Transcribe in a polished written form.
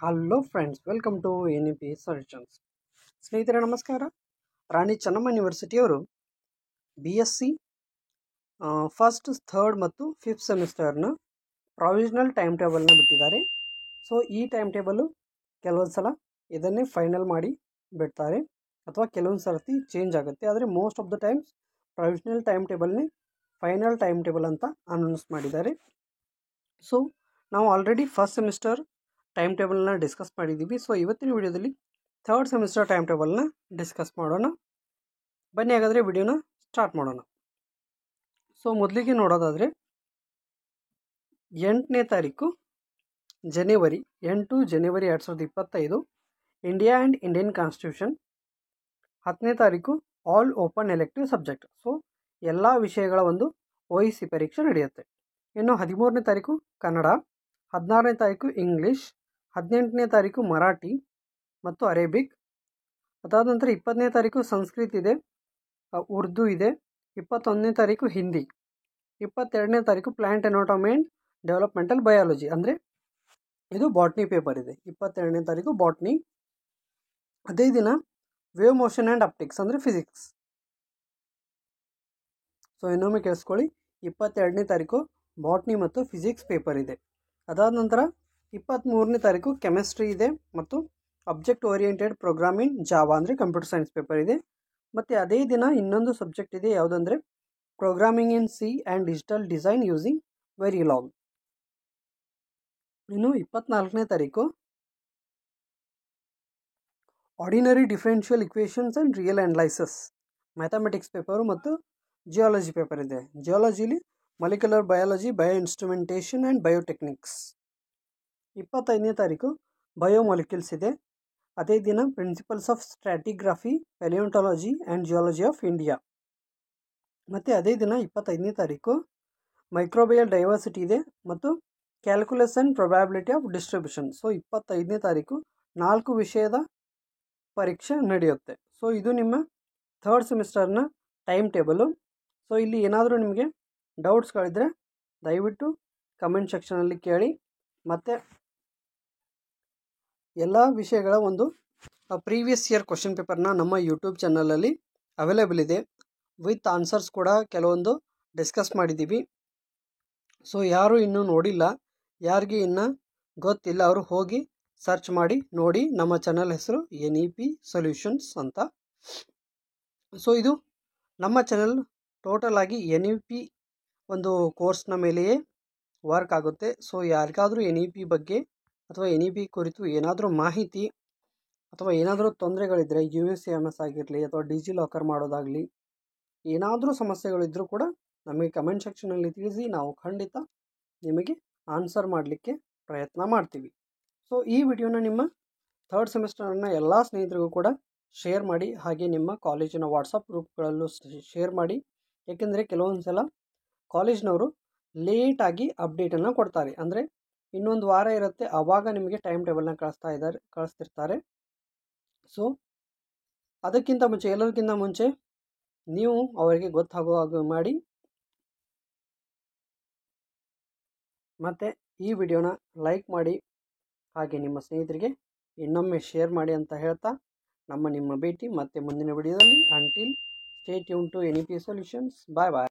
Hello friends, welcome to NEP solutions. ಸ್ನೇಹಿತರೆ ನಮಸ್ಕಾರ. ರಾಣಿ ಚೆನ್ನಮ್ಮ ಯೂನಿವರ್ಸಿಟಿಯವರು BSc ಫಸ್ಟ್, ಥರ್ಡ್ ಮತ್ತು ಫಿಫ್ತ್ ಸೆಮಿಸ್ಟರ್ನ ಪ್ರಾವಿಷನಲ್ ಟೈಮ್ ಟೇಬಲ್ನ ಬಿಟ್ಟಿದ್ದಾರೆ. ಸೊ ಈ ಟೈಮ್ ಟೇಬಲು ಕೆಲವೊಂದು ಸಲ ಇದನ್ನೇ ಫೈನಲ್ ಮಾಡಿ ಬಿಡ್ತಾರೆ ಅಥವಾ ಕೆಲವೊಂದು ಸರ್ತಿ ಚೇಂಜ್ ಆಗುತ್ತೆ. ಆದರೆ most of the times provisional time ಟೇಬಲ್ನೇ ಫೈನಲ್ ಟೈಮ್ ಟೇಬಲ್ ಅಂತ ಅನೌನ್ಸ್ ಮಾಡಿದ್ದಾರೆ. ಸೊ ನಾವು ಆಲ್ರೆಡಿ ಫಸ್ಟ್ ಸೆಮಿಸ್ಟರ್ ಟೈಮ್ ಟೇಬಲ್ನ ಡಿಸ್ಕಸ್ ಮಾಡಿದ್ದೀವಿ. ಸೊ ಇವತ್ತಿನ ವಿಡಿಯೋದಲ್ಲಿ ಥರ್ಡ್ ಸೆಮಿಸ್ಟರ್ ಟೈಮ್ ಟೇಬಲ್ನ ಡಿಸ್ಕಸ್ ಮಾಡೋಣ. ಬನ್ನಿ ಹಾಗಾದರೆ ವಿಡಿಯೋನ ಸ್ಟಾರ್ಟ್ ಮಾಡೋಣ. ಸೊ ಮೊದಲಿಗೆ ನೋಡೋದಾದರೆ 8ನೇ ತಾರೀಕು ಜನವರಿ 2025 ಇಂಡಿಯಾ ಆ್ಯಂಡ್ ಇಂಡಿಯನ್ ಕಾನ್ಸ್ಟಿಟ್ಯೂಷನ್. 10ನೇ ತಾರೀಕು all open elective subject. So ಎಲ್ಲ ವಿಷಯಗಳ ಒಂದು OEC ಪರೀಕ್ಷೆ ನಡೆಯುತ್ತೆ. ಇನ್ನು 13ನೇ ತಾರೀಕು ಕನ್ನಡ, 16ನೇ ತಾರೀಕು ಇಂಗ್ಲೀಷ್, 18ನೇ ತಾರೀಕು ಮರಾಠಿ ಮತ್ತು ಅರೇಬಿಕ್. ಅದಾದ ನಂತರ 20ನೇ ತಾರೀಕು ಸಂಸ್ಕೃತ್ ಇದೆ, ಉರ್ದು ಇದೆ. 21ನೇ ತಾರೀಕು ಹಿಂದಿ. 22ನೇ ತಾರೀಕು plant anatomy and developmental biology, ಅಂದರೆ ಇದು ಬಾಟ್ನಿ ಪೇಪರ್ ಇದೆ. 22ನೇ ತಾರೀಕು ಬಾಟ್ನಿ. ಅದೇ ದಿನ ವೇವ್ ಮೋಷನ್ ಆ್ಯಂಡ್ ಅಪ್ಟಿಕ್ಸ್, ಅಂದರೆ ಫಿಸಿಕ್ಸ್. ಸೊ ಇನ್ನೊಮ್ಮೆ ಕೇಳಿಸ್ಕೊಳ್ಳಿ, 22ನೇ ತಾರೀಕು ಬಾಟ್ನಿ ಮತ್ತು ಫಿಸಿಕ್ಸ್ ಪೇಪರ್ ಇದೆ. ಅದಾದ ನಂತರ 23ನೇ ತಾರೀಕು ಕೆಮಿಸ್ಟ್ರಿ ಇದೆ ಮತ್ತು ಅಬ್ಜೆಕ್ಟ್ ಓರಿಯೆಂಟೆಡ್ ಪ್ರೋಗ್ರಾಮಿಂಗ್ ಜಾವಾ, ಅಂದರೆ ಕಂಪ್ಯೂಟರ್ ಸೈನ್ಸ್ ಪೇಪರ್ ಇದೆ. ಮತ್ತು ಅದೇ ದಿನ ಇನ್ನೊಂದು ಸಬ್ಜೆಕ್ಟ್ ಇದೆ, ಯಾವುದಂದರೆ programming in C and digital design using Verilog. ಇನ್ನು 24ನೇ ತಾರೀಕು ordinary differential equations and real analysis mathematics paper ಮತ್ತು ಜಿಯಾಲಜಿ ಪೇಪರ್ ಇದೆ. ಜಿಯಾಲಜಿಲಿ molecular biology, bio instrumentation and biotechnics. 25ನೇ ತಾರೀಕು ಬಯೋಮಾಲಿಕ್ಯೂಲ್ಸ್ ಇದೆ. ಅದೇ ದಿನ principles of stratigraphy, palaeontology and geology of India. ಮತ್ತು ಅದೇ ದಿನ 25ನೇ ತಾರೀಕು ಮೈಕ್ರೋಬಿಯಲ್ ಡೈವರ್ಸಿಟಿ ಇದೆ ಮತ್ತು calculus and probability of distribution. So 25ನೇ ತಾರೀಕು 4 ವಿಷಯದ ಪರೀಕ್ಷೆ ನಡೆಯುತ್ತೆ. ಸೊ ಇದು ನಿಮ್ಮ ಥರ್ಡ್ ಸೆಮಿಸ್ಟರ್ನ ಟೈಮ್ ಟೇಬಲು. ಸೊ ಇಲ್ಲಿ ಏನಾದರೂ ನಿಮಗೆ ಡೌಟ್ಸ್ಗಳಿದ್ದರೆ ದಯವಿಟ್ಟು ಕಮೆಂಟ್ ಸೆಕ್ಷನಲ್ಲಿ ಕೇಳಿ. ಮತ್ತು ಎಲ್ಲ ವಿಷಯಗಳ ಒಂದು ಪ್ರೀವಿಯಸ್ ಇಯರ್ ಕ್ವಶನ್ ಪೇಪರ್ನ ನಮ್ಮ ಯೂಟ್ಯೂಬ್ ಚಾನಲಲ್ಲಿ ಅವೈಲೇಬಲ್ ಇದೆ. ವಿತ್ ಆನ್ಸರ್ಸ್ ಕೂಡ ಕೆಲವೊಂದು ಡಿಸ್ಕಸ್ ಮಾಡಿದ್ದೀವಿ. ಸೊ ಯಾರು ಇನ್ನೂ ನೋಡಿಲ್ಲ, ಯಾರಿಗೆ ಇನ್ನೂ ಗೊತ್ತಿಲ್ಲ, ಅವರು ಹೋಗಿ ಸರ್ಚ್ ಮಾಡಿ ನೋಡಿ. ನಮ್ಮ ಚಾನಲ್ ಹೆಸರು NEP ಸೊಲ್ಯೂಷನ್ಸ್ ಅಂತ. ಸೊ ಇದು ನಮ್ಮ ಚಾನಲ್ ಟೋಟಲ್ ಆಗಿ NEP ಒಂದು ಕೋರ್ಸ್ನ ಮೇಲೆಯೇ ವರ್ಕ್ ಆಗುತ್ತೆ. ಸೊ ಯಾರಿಗಾದರೂ NEP ಬಗ್ಗೆ ಅಥವಾ NEP ಕುರಿತು ಏನಾದರೂ ಮಾಹಿತಿ ಅಥವಾ ಏನಾದರೂ ತೊಂದರೆಗಳಿದ್ದರೆ, USAMS ಆಗಿರಲಿ ಅಥವಾ ಡಿಜಿ ಲಾಕರ್ ಮಾಡೋದಾಗಲಿ, ಏನಾದರೂ ಸಮಸ್ಯೆಗಳಿದ್ದರೂ ಕೂಡ ನಮಗೆ ಕಮೆಂಟ್ ಸೆಕ್ಷನಲ್ಲಿ ತಿಳಿಸಿ, ನಾವು ಖಂಡಿತ ನಿಮಗೆ ಆನ್ಸರ್ ಮಾಡಲಿಕ್ಕೆ ಪ್ರಯತ್ನ ಮಾಡ್ತೀವಿ. ಸೊ ಈ ವಿಡಿಯೋನ ನಿಮ್ಮ ಥರ್ಡ್ ಸೆಮಿಸ್ಟರ್ನ ಎಲ್ಲ ಸ್ನೇಹಿತರಿಗೂ ಕೂಡ ಶೇರ್ ಮಾಡಿ, ಹಾಗೆ ನಿಮ್ಮ ಕಾಲೇಜಿನ ವಾಟ್ಸಪ್ ಗ್ರೂಪ್ಗಳಲ್ಲೂ ಶೇರ್ ಮಾಡಿ. ಏಕೆಂದರೆ ಕೆಲವೊಂದು ಸಲ ಕಾಲೇಜ್ನವರು ಲೇಟಾಗಿ ಅಪ್ಡೇಟನ್ನು ಕೊಡ್ತಾರೆ. ಅಂದರೆ ಇನ್ನೊಂದು ವಾರ ಇರುತ್ತೆ, ಆವಾಗ ನಿಮಗೆ ಟೈಮ್ ಟೇಬಲ್ನ ಕಳಿಸ್ತಿರ್ತಾರೆ. ಸೊ ಅದಕ್ಕಿಂತ ಮುಂಚೆ, ಎಲ್ಲರಿಗಿಂತ ಮುಂಚೆ ನೀವು ಅವರಿಗೆ ಗೊತ್ತಾಗೋ ಹಾಗೆ ಮಾಡಿ. ಮತ್ತು ಈ ವಿಡಿಯೋನ ಲೈಕ್ ಮಾಡಿ, ಹಾಗೆ ನಿಮ್ಮ ಸ್ನೇಹಿತರಿಗೆ ಇನ್ನೊಮ್ಮೆ ಶೇರ್ ಮಾಡಿ ಅಂತ ಹೇಳ್ತಾ ನಿಮ್ಮ ಭೇಟಿ ಮತ್ತೆ ಮುಂದಿನ ವಿಡಿಯೋದಲ್ಲಿ. Until stay tune to NEP solutions. Bye bye.